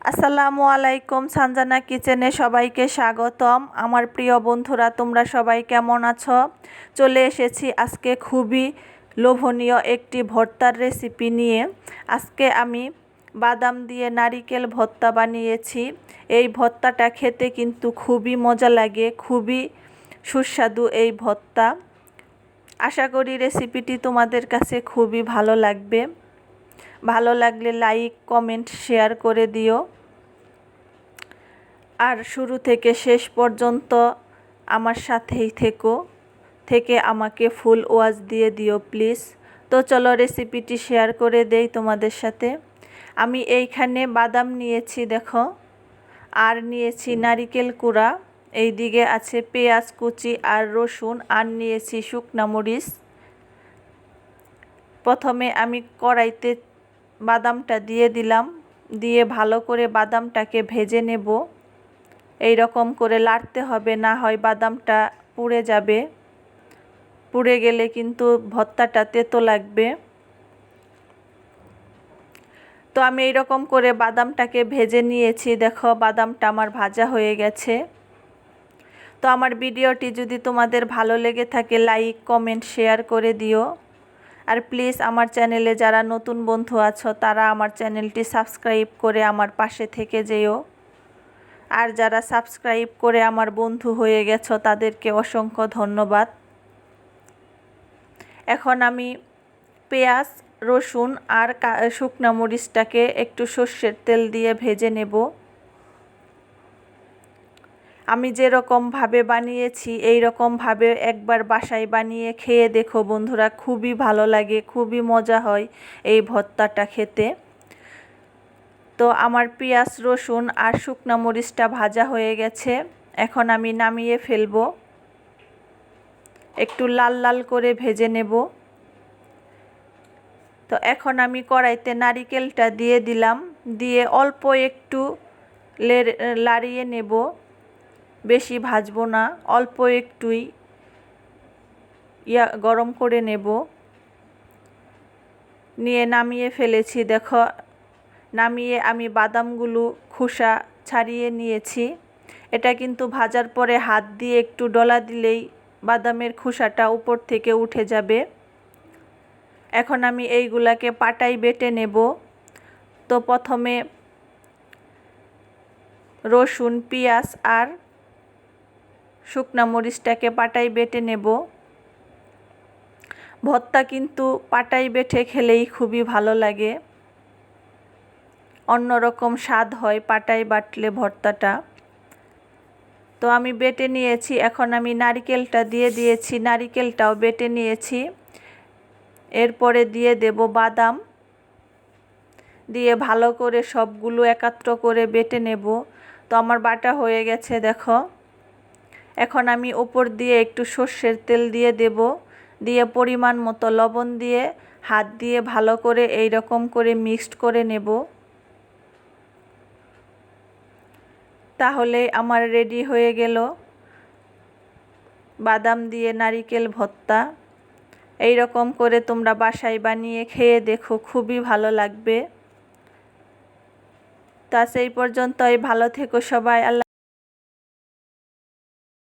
আসসালামু আলাইকুম, সানজানা কিচেনে সবাইকে স্বাগতম। আমার প্রিয় বন্ধুরা, তোমরা সবাই কেমন আছো? চলে এসেছি আজকে খুবই লোভনীয় একটি ভর্তার রেসিপি নিয়ে। আজকে আমি বাদাম দিয়ে নারিকেল ভর্তা বানিয়েছি। এই ভর্তাটা খেতে কিন্তু খুবই মজা লাগে, খুবই সুস্বাদু এই ভর্তা। আশা করি রেসিপিটি তোমাদের কাছে খুবই ভালো লাগবে। ভালো লাগলে লাইক, কমেন্ট, শেয়ার করে দিও। আর শুরু থেকে শেষ পর্যন্ত আমার সাথেই থেকে আমাকে ফুল ওয়াচ দিয়ে দিও প্লিজ। তো চলো রেসিপিটি শেয়ার করে দেই তোমাদের সাথে। আমি এইখানে বাদাম নিয়েছি দেখো, আর নিয়েছি নারিকেল কুড়া, এই দিকে আছে পেঁয়াজ কুচি আর রসুন, আর নিয়েছি শুকনা মরিচ। প্রথমে আমি কড়াইতে বাদামটা দিয়ে দিলাম, দিয়ে ভালো করে বাদামটাকে ভেজে নেব। এই রকম করে লাড়তে হবে, না হয় বাদামটা পুড়ে যাবে। পুড়ে গেলে কিন্তু ভর্তাটা তেতো লাগবে। তো আমি এই রকম করে বাদামটাকে ভেজে নিয়েছি। দেখো বাদামটা আমার ভাজা হয়ে গেছে। তো আমার ভিডিওটি যদি তোমাদের ভালো লেগে থাকে লাইক, কমেন্ট, শেয়ার করে দিও। আর প্লিজ আমার চ্যানেলে যারা নতুন বন্ধু আছো তারা আমার চ্যানেলটি সাবস্ক্রাইব করে আমার পাশে থেকে যেও। আর যারা সাবস্ক্রাইব করে আমার বন্ধু হয়ে গেছো তাদেরকে অসংখ্য ধন্যবাদ। এখন আমি পেঁয়াজ, রসুন আর শুকনা মরিচটাকে একটু সর্ষের তেল দিয়ে ভেজে নেব। আমি যেরকমভাবে বানিয়েছি এই রকমভাবে একবার বাসায় বানিয়ে খেয়ে দেখো বন্ধুরা, খুবই ভালো লাগে, খুবই মজা হয় এই ভর্তাটা খেতে। তো আমার পেঁয়াজ, রসুন আর শুকনা মরিচটা ভাজা হয়ে গেছে। এখন আমি নামিয়ে ফেলবো। একটু লাল লাল করে ভেজে নেব। তো এখন আমি কড়াইতে নারিকেলটা দিয়ে দিলাম, দিয়ে অল্প একটু লাড়িয়ে নেব। বেশি ভাজবো না, অল্প একটুই গরম করে নেব। নিয়ে নামিয়ে ফেলেছি দেখো। নামিয়ে আমি বাদামগুলো খোসা ছাড়িয়ে নিয়েছি। এটা কিন্তু ভাজার পরে হাত দিয়ে একটু ডলা দিলেই বাদামের খোসাটা উপর থেকে উঠে যাবে। এখন আমি এইগুলাকে পাটায় বেটে নেব। তো প্রথমে রসুন, পেঁয়াজ আর শুকনা মরিচটাকে পাটায় বেটে নেব। ভর্তা কিন্তু পাটায় বেটে খেলেই খুবই ভালো লাগে, অন্যরকম স্বাদ হয় পাটায় বাটলে ভর্তাটা। তো আমি বেটে নিয়েছি। এখন আমি নারিকেলটা দিয়ে দিয়েছি, নারিকেলটাও বেটে নিয়েছি। এরপরে দিয়ে দেব বাদাম, দিয়ে ভালো করে সবগুলো একাত্র করে বেটে নেব। তো আমার বাটা হয়ে গেছে দেখো। এখন আমি উপর দিয়ে একটু সর্ষের তেল দিয়ে দেব, দিয়ে পরিমাণ মতো লবণ দিয়ে হাত দিয়ে ভালো করে এই রকম করে মিক্সড করে নেব। তাহলে আমার রেডি হয়ে গেল বাদাম দিয়ে নারিকেল ভর্তা। এই রকম করে তোমরা বাসায় বানিয়ে খেয়ে দেখো, খুবই ভালো লাগবে। তা সেই পর্যন্তই, ভালো থেকো সবাই। আল্লাহ।